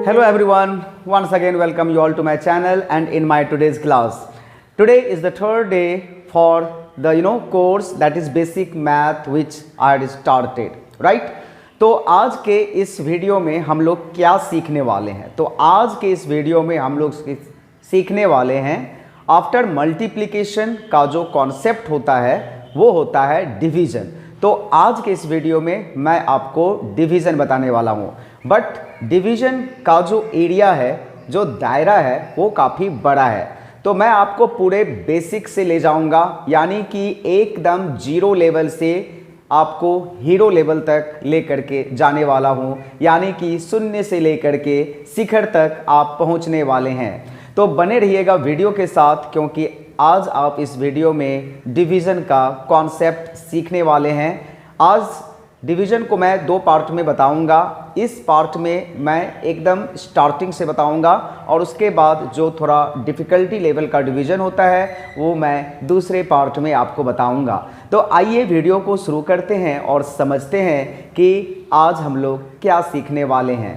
Hello everyone, once again welcome you all to my channel and in my today's class. Today is the third day for the course that is basic math which I had started, right? तो आज के इस video में हम लोग क्या सीखने वाले हैं? तो आज के इस वीडियो में हम लोग सीखने वाले हैं आफ्टर मल्टीप्लिकेशन का जो कॉन्सेप्ट होता है वो होता है डिवीज़न। तो आज के इस वीडियो में मैं आपको डिवीज़न बताने वाला हूँ, बट डिवीज़न का जो एरिया है, जो दायरा है, वो काफ़ी बड़ा है। तो मैं आपको पूरे बेसिक से ले जाऊँगा, यानी कि एकदम जीरो लेवल से आपको हीरो लेवल तक लेकर के जाने वाला हूँ, यानी कि शून्य से लेकर के शिखर तक आप पहुँचने वाले हैं। तो बने रहिएगा वीडियो के साथ, क्योंकि आज आप इस वीडियो में डिवीज़न का कॉन्सेप्ट सीखने वाले हैं। आज डिवीज़न को मैं दो पार्ट में बताऊंगा। इस पार्ट में मैं एकदम स्टार्टिंग से बताऊंगा और उसके बाद जो थोड़ा डिफ़िकल्टी लेवल का डिवीज़न होता है वो मैं दूसरे पार्ट में आपको बताऊंगा। तो आइए वीडियो को शुरू करते हैं और समझते हैं कि आज हम लोग क्या सीखने वाले हैं।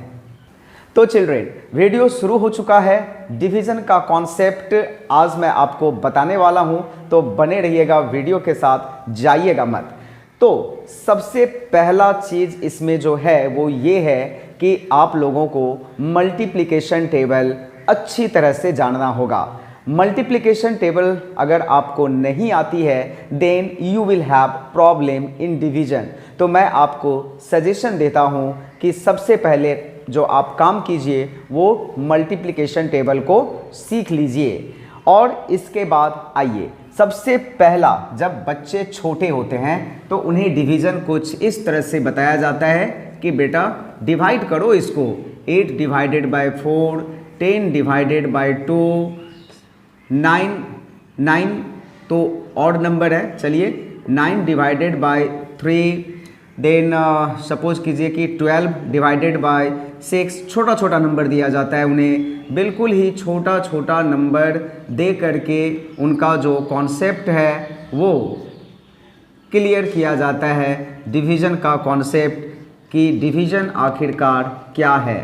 तो चिल्ड्रेन, वीडियो शुरू हो चुका है। डिवीज़न का कॉन्सेप्ट आज मैं आपको बताने वाला हूं, तो बने रहिएगा वीडियो के साथ, जाइएगा मत। तो सबसे पहला चीज़ इसमें जो है वो ये है कि आप लोगों को मल्टीप्लिकेशन टेबल अच्छी तरह से जानना होगा। मल्टीप्लिकेशन टेबल अगर आपको नहीं आती है then you will have problem in division. तो मैं आपको सजेशन देता हूँ कि सबसे पहले जो आप काम कीजिए वो मल्टीप्लिकेशन टेबल को सीख लीजिए। और इसके बाद आइए, सबसे पहला, जब बच्चे छोटे होते हैं तो उन्हें डिवीज़न कुछ इस तरह से बताया जाता है कि बेटा डिवाइड करो इसको, 8 डिवाइडेड बाय 4, 10 डिवाइडेड बाय 2, 9 तो ऑड नंबर है, चलिए 9 डिवाइडेड बाय 3, देन सपोज कीजिए कि 12 डिवाइडेड बाय 6। छोटा छोटा नंबर दिया जाता है उन्हें, बिल्कुल ही छोटा छोटा नंबर दे करके उनका जो कॉन्सेप्ट है वो क्लियर किया जाता है, डिवीज़न का कॉन्सेप्ट कि डिवीज़न आखिरकार क्या है।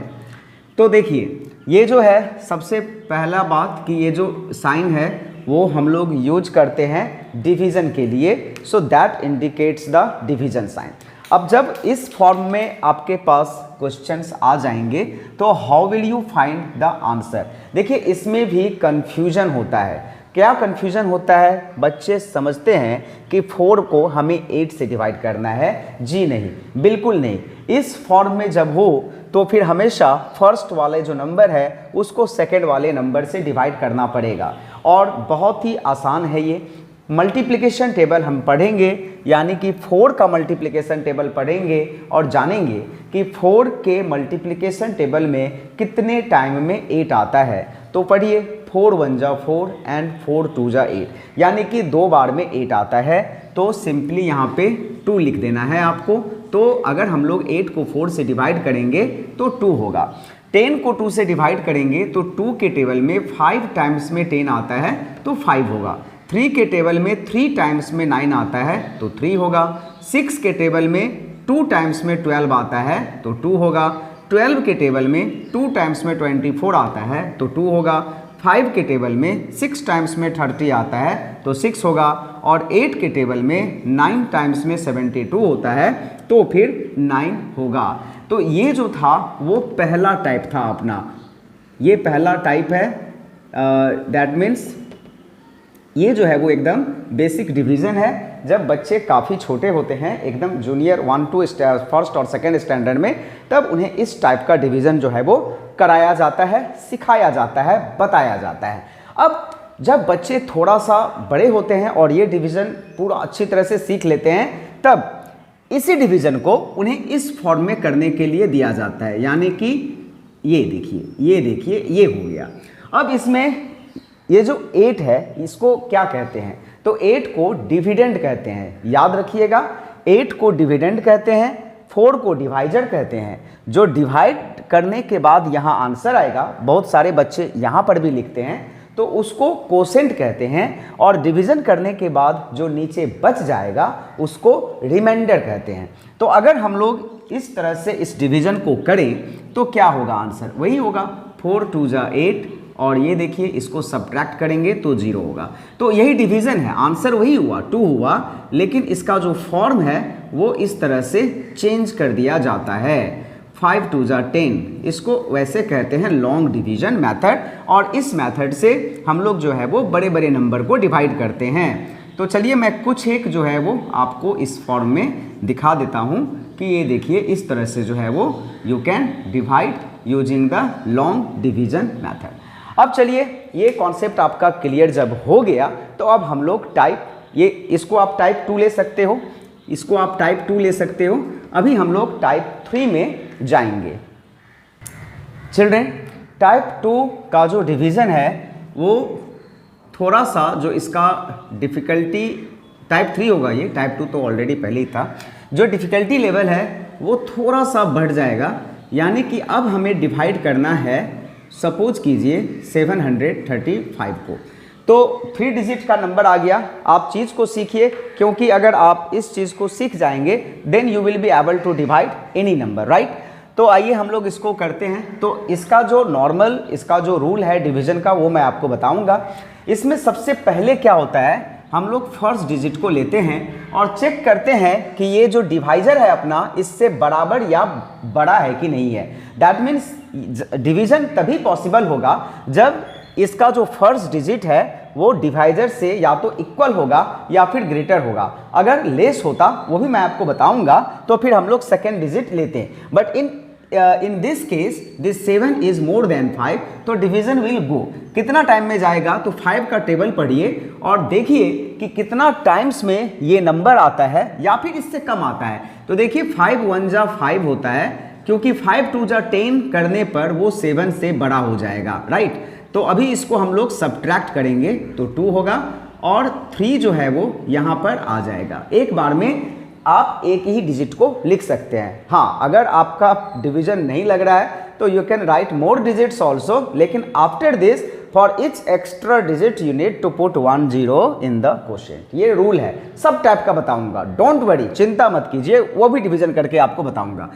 तो देखिए, ये जो है सबसे पहला बात कि ये जो साइन है वो हम लोग यूज करते हैं डिवीज़न के लिए, so that indicates the division sign. अब जब इस फॉर्म में आपके पास क्वेश्चंस आ जाएंगे तो how will you find the answer. देखिए, इसमें भी कंफ्यूजन होता है। क्या कंफ्यूजन होता है? बच्चे समझते हैं कि 4 को हमें 8 से डिवाइड करना है। जी नहीं, बिल्कुल नहीं। इस फॉर्म में जब हो तो फिर हमेशा फर्स्ट वाले जो नंबर है उसको सेकेंड वाले नंबर से डिवाइड करना पड़ेगा, और बहुत ही आसान है ये। मल्टीप्लिकेशन टेबल हम पढ़ेंगे, यानी कि 4 का मल्टीप्लिकेशन टेबल पढ़ेंगे और जानेंगे कि 4 के मल्टीप्लिकेशन टेबल में कितने टाइम में 8 आता है। तो पढ़िए, 4 1 जा 4 एंड 4 2 जा 8, यानी कि 2 बार में 8 आता है। तो सिंपली यहाँ पे 2 लिख देना है आपको। तो अगर हम लोग 8 को 4 से डिवाइड करेंगे तो 2 होगा। 10 को 2 से डिवाइड करेंगे तो 2 के टेबल में 5 टाइम्स में 10 आता है तो 5 होगा। 3 के टेबल में 3 टाइम्स में 9 आता है तो 3 होगा। 6 के टेबल में 2 टाइम्स में 12 आता है तो 2 होगा। 12 के टेबल में 2 टाइम्स में 24 आता है तो 2 होगा। 5 के टेबल में 6 टाइम्स में 30 आता है तो 6 होगा। और 8 के टेबल में 9 टाइम्स में 72 होता है तो फिर 9 होगा। तो ये जो था वो पहला टाइप था अपना, ये पहला टाइप है। दैट मीन्स ये जो है वो एकदम बेसिक डिवीज़न है। जब बच्चे काफ़ी छोटे होते हैं, एकदम जूनियर 1 2 फर्स्ट और सेकेंड स्टैंडर्ड में, तब उन्हें इस टाइप का डिवीज़न जो है वो कराया जाता है, सिखाया जाता है, बताया जाता है। अब जब बच्चे थोड़ा सा बड़े होते हैं और ये डिवीज़न पूरा अच्छी तरह से सीख लेते हैं, तब इसी डिवीज़न को उन्हें इस फॉर्म में करने के लिए दिया जाता है, यानी कि ये देखिए, ये देखिए, ये हो गया। अब इसमें ये जो 8 है इसको क्या कहते हैं? तो 8 को डिविडेंड कहते हैं, याद रखिएगा। 8 को डिविडेंड कहते हैं, 4 को डिवाइजर कहते हैं। जो डिवाइड करने के बाद यहाँ आंसर आएगा, बहुत सारे बच्चे यहाँ पर भी लिखते हैं, तो उसको कोसेंट कहते हैं, और डिवीजन करने के बाद जो नीचे बच जाएगा उसको रिमाइंडर कहते हैं। तो अगर हम लोग इस तरह से इस डिवीजन को करें तो क्या होगा, आंसर वही होगा 4 2 जा 8, और ये देखिए इसको सब्ट्रैक्ट करेंगे तो 0 होगा। तो यही डिवीजन है, आंसर वही हुआ 2 हुआ, लेकिन इसका जो फॉर्म है वो इस तरह से चेंज कर दिया जाता है। 5 2 जा 10, इसको वैसे कहते हैं लॉन्ग डिवीजन मेथड, और इस मेथड से हम लोग जो है वो बड़े बड़े नंबर को डिवाइड करते हैं। तो चलिए मैं कुछ एक जो है वो आपको इस फॉर्म में दिखा देता हूँ कि ये देखिए इस तरह से जो है वो you can divide using the long division method. अब चलिए ये कॉन्सेप्ट आपका क्लियर जब हो गया तो अब हम लोग इसको आप टाइप 2 ले सकते हो, इसको आप टाइप 2 ले सकते हो। अभी हम लोग टाइप 3 में जाएंगे। चिल्ड्रेन, टाइप 2 का जो डिवीज़न है वो थोड़ा सा जो इसका डिफ़िकल्टी, टाइप 3 होगा ये, टाइप 2 तो ऑलरेडी पहले ही था, जो डिफ़िकल्टी लेवल है वो थोड़ा सा बढ़ जाएगा। यानी कि अब हमें डिवाइड करना है, सपोज कीजिए 735 को, तो 3 डिजिट का नंबर आ गया। आप चीज़ को सीखिए, क्योंकि अगर आप इस चीज़ को सीख जाएंगे then you will be able to divide any number, right. तो आइए हम लोग इसको करते हैं। तो इसका जो नॉर्मल, इसका जो रूल है डिवीज़न का वो मैं आपको बताऊंगा। इसमें सबसे पहले क्या होता है, हम लोग फर्स्ट डिजिट को लेते हैं और चेक करते हैं कि ये जो डिवाइजर है अपना इससे बराबर या बड़ा है कि नहीं है। दैट मीन्स डिवीज़न तभी पॉसिबल होगा जब इसका जो फर्स्ट डिजिट है वो डिवाइजर से या तो इक्वल होगा या फिर ग्रेटर होगा। अगर लेस होता वो भी मैं आपको बताऊंगा, तो फिर हम लोग सेकेंड डिजिट लेते हैं। But in this case this 7 is more than 5, तो डिवीजन विल गो। कितना टाइम में जाएगा, तो 5 का टेबल पढ़िए और देखिए कि कितना टाइम्स में ये नंबर आता है या फिर इससे कम आता है। तो देखिए 5 1 जा 5 होता है, क्योंकि 5 2 जा 10 करने पर वो 7 से बड़ा हो जाएगा, राइट। तो अभी इसको हम लोग सब्ट्रैक्ट करेंगे तो 2 होगा, और 3 जो है वो यहाँ पर आ जाएगा। एक बार में आप एक ही डिजिट को लिख सकते हैं। हाँ, अगर आपका डिवीजन नहीं लग रहा है तो you can write more digits also, लेकिन after this for each extra digit you need to put 1 0 in the quotient. ये रूल है, सब टाइप का बताऊंगा, डोंट वरी, चिंता मत कीजिए, वो भी डिवीजन करके आपको बताऊंगा।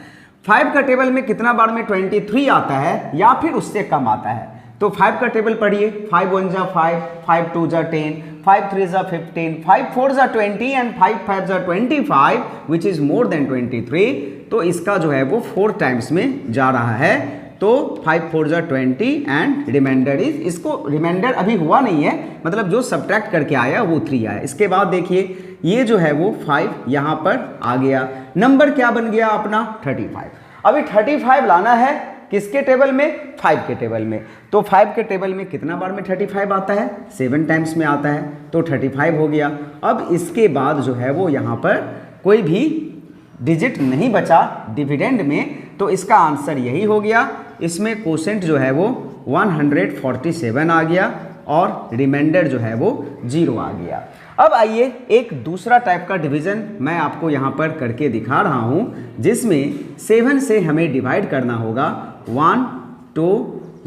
5 का टेबल में कितना बार में 23 आता है या फिर उससे कम आता है। तो 5 का टेबल पढ़िए, 5 1 जा 5, 5 2 जा 10, 5 3 जा 15, 5 4 जा 20 एंड 5 5 जा 25 विच इज मोर देन 23। तो इसका जो है वो 4 टाइम्स में जा रहा है। तो 5 4 जा 20 एंड रिमाइंडर इज, इसको रिमाइंडर अभी हुआ नहीं है, मतलब जो सब्ट्रैक्ट करके आया वो 3 आया। इसके बाद देखिए ये जो है वो 5 यहाँ पर आ गया, नंबर क्या बन गया अपना 35। अभी 35 लाना है किसके टेबल में, 5 के टेबल में। तो 5 के टेबल में कितना बार में 35 आता है, 7 टाइम्स में आता है, तो 35 हो गया। अब इसके बाद जो है वो यहाँ पर कोई भी डिजिट नहीं बचा डिविडेंड में, तो इसका आंसर यही हो गया। इसमें कोसेंट जो है वो 147 आ गया और रिमाइंडर जो है वो 0 आ गया। अब आइए एक दूसरा टाइप का डिवीज़न मैं आपको यहाँ पर करके दिखा रहा हूँ, जिसमें 7 से हमें डिवाइड करना होगा 1 2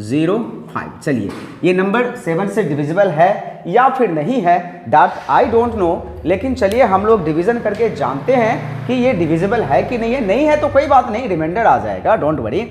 0 5। चलिए ये नंबर 7 से डिविजिबल है या फिर नहीं है, दैट आई डोंट नो, लेकिन चलिए हम लोग डिवीज़न करके जानते हैं कि ये डिविजिबल है कि नहीं है। नहीं है तो कोई बात नहीं, रिमाइंडर आ जाएगा, डोंट वरी।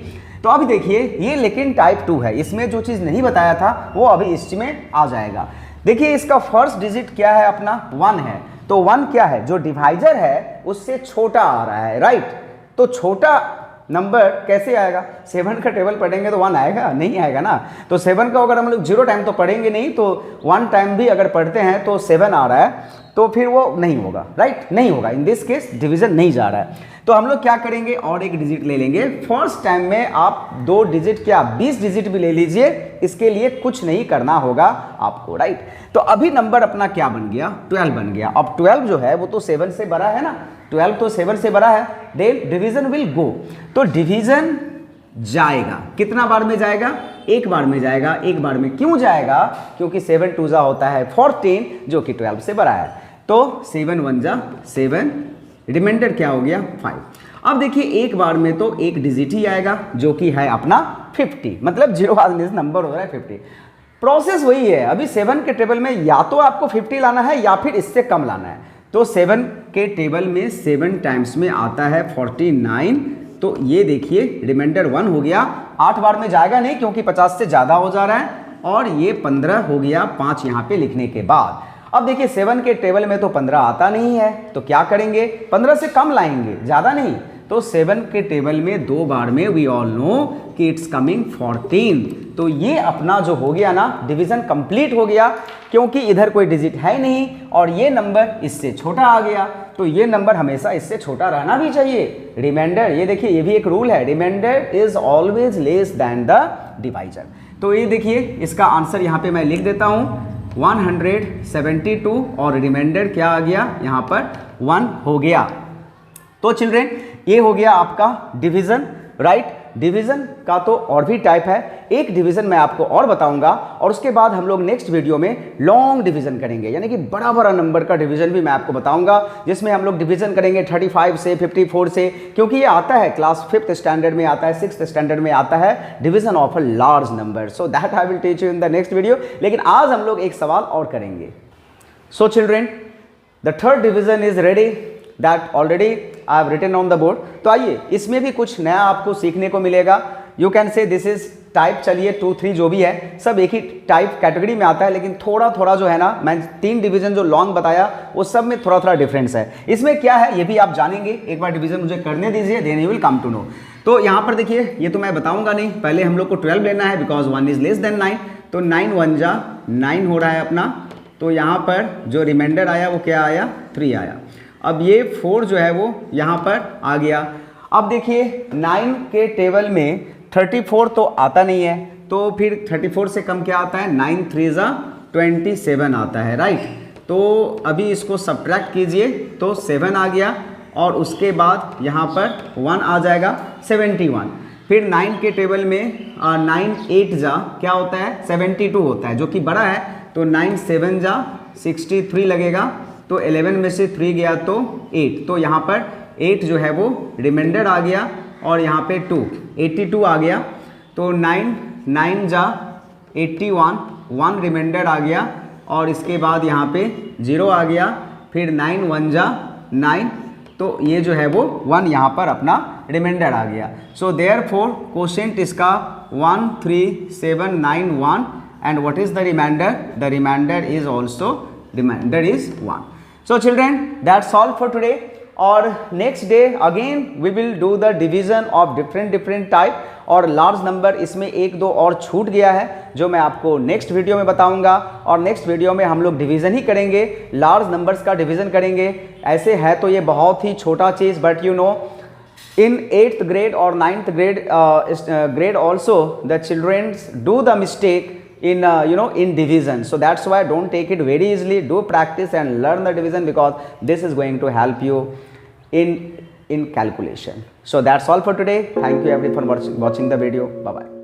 तो अभी देखिए ये लेकिन टाइप 2 है, इसमें जो चीज़ नहीं बताया था वो अभी इसमें आ जाएगा। देखिए इसका फर्स्ट डिजिट क्या है अपना, 1 है। तो 1 क्या है, जो डिवाइजर है उससे छोटा आ रहा है, राइट। तो छोटा नंबर कैसे आएगा, 7 का टेबल पढ़ेंगे तो 1 आएगा, नहीं आएगा ना। तो 7 का अगर हम लोग 0 टाइम तो पढ़ेंगे नहीं, तो 1 टाइम भी अगर पढ़ते हैं तो 7 आ रहा है, तो फिर वो नहीं होगा, राइट, नहीं होगा। इन दिस केस डिवीजन नहीं जा रहा है। तो हम लोग क्या करेंगे, और एक डिजिट ले लेंगे। फर्स्ट टाइम में आप 2 डिजिट क्या 20 डिजिट भी ले लीजिए, इसके लिए कुछ नहीं करना होगा आपको, राइट। तो अभी नंबर अपना क्या बन गया, 12 बन गया। अब 12 जो है वो तो 7 से बड़ा है ना, 12 तो 7 से बड़ा है, देन डिवीजन विल गो। तो डिवीजन जाएगा, कितना बार में जाएगा, एक बार में जाएगा। एक बार में क्यों जाएगा, क्योंकि 7 2 जा होता है 14 जो कि 12 से बड़ा है। तो 7 1 जा 7, रिमाइंडर क्या हो गया 5। अब देखिए एक बार में तो एक डिजिट ही आएगा जो कि है अपना 50, मतलब 0 नंबर हो रहा है 50। प्रोसेस वही है, अभी 7 के टेबल में या तो आपको 50 लाना है या फिर इससे कम लाना है। तो 7 के टेबल में 7 टाइम्स में आता है 49, तो ये देखिए रिमाइंडर 1 हो गया, 8 बार में जाएगा नहीं क्योंकि 50 से ज़्यादा हो जा रहा है, और ये 15 हो गया 5 यहाँ पे लिखने के बाद। अब देखिए 7 के टेबल में तो 15 आता नहीं है, तो क्या करेंगे, 15 से कम लाएंगे, ज़्यादा नहीं। तो 7 के टेबल में 2 बार में वी ऑल नो कि इट्स कमिंग 14। तो ये अपना जो हो गया ना डिवीजन कंप्लीट हो गया, क्योंकि इधर कोई डिजिट है नहीं और ये नंबर इससे छोटा आ गया, तो ये नंबर हमेशा इससे छोटा रहना भी चाहिए। रिमाइंडर, ये देखिए ये भी एक रूल है, remainder is always less than the divisor. तो ये देखिए इसका आंसर यहाँ पे मैं लिख देता हूँ 172, और रिमाइंडर क्या आ गया यहाँ पर 1 हो गया। तो चिल्ड्रेन ये हो गया आपका डिवीजन, राइट। डिवीजन का तो और भी टाइप है, एक डिवीजन मैं आपको और बताऊंगा, और उसके बाद हम लोग नेक्स्ट वीडियो में लॉन्ग डिवीजन करेंगे, यानी कि बड़ा बड़ा नंबर का डिवीजन भी मैं आपको बताऊंगा, जिसमें हम लोग डिवीजन करेंगे 35 से 54 से, क्योंकि ये आता है क्लास 5th स्टैंडर्ड में आता है, 6th स्टैंडर्ड में आता है division of a large number. So that I will teach you in the next video. लेकिन आज हम लोग एक सवाल और करेंगे। So children the third division is ready, that already I have written on the board. तो आइए इसमें भी कुछ नया आपको सीखने को मिलेगा। You can say this is type, चलिए 2, 3 जो भी है सब एक ही टाइप कैटेगरी में आता है, लेकिन थोड़ा थोड़ा जो है ना, मैं 3 डिवीजन जो लॉन्ग बताया वो सब में थोड़ा थोड़ा डिफरेंस है। इसमें क्या है ये भी आप जानेंगे, एक बार डिवीजन मुझे करने दीजिए, then you will come to know. तो यहाँ पर देखिए ये तो मैं बताऊंगा नहीं, पहले हम लोग को 12 लेना है, बिकॉज 1 इज लेस देन 9, तो 9 1 जा 9 हो रहा है अपना। तो यहाँ पर जो रिमाइंडर आया वो क्या आया, 3 आया। अब ये 4 जो है वो यहाँ पर आ गया। अब देखिए 9 के टेबल में 34 तो आता नहीं है, तो फिर 34 से कम क्या आता है, 9 3 जा 27 आता है, राइट। तो अभी इसको सब्ट्रैक्ट कीजिए, तो 7 आ गया, और उसके बाद यहाँ पर 1 आ जाएगा 71। फिर 9 के टेबल में 9 8 जा क्या होता है, 72 होता है, जो कि बड़ा है, तो 9 7 जा 63 लगेगा, तो 11 में से 3 गया तो 8, तो यहाँ पर 8 जो है वो रिमाइंडर आ गया, और यहाँ पे 2 82 आ गया, तो 9 9 जा 81, 1 रिमाइंडर आ गया, और इसके बाद यहाँ पे 0 आ गया, फिर 9 1 जा 9, तो ये जो है वो 1 यहाँ पर अपना रिमाइंडर आ गया। सो देयरफॉर क्वोशिएंट इसका 13791, and what is the remainder, the remainder is also remainder is 1। So children, that's all for today, और next day again we will do the division of different type, और large number इसमें 1-2 और छूट गया है जो मैं आपको नेक्स्ट वीडियो में बताऊंगा, और नेक्स्ट वीडियो में हम लोग डिवीजन ही करेंगे, लार्ज नंबर्स का डिवीजन करेंगे। ऐसे है तो ये बहुत ही छोटा चीज़, but you know in 8th grade or 9th grade also the children do the mistake in in division. So that's why don't take it very easily, do practice and learn the division, because this is going to help you in calculation. So that's all for today. Thank you everyone for watching the video. Bye bye.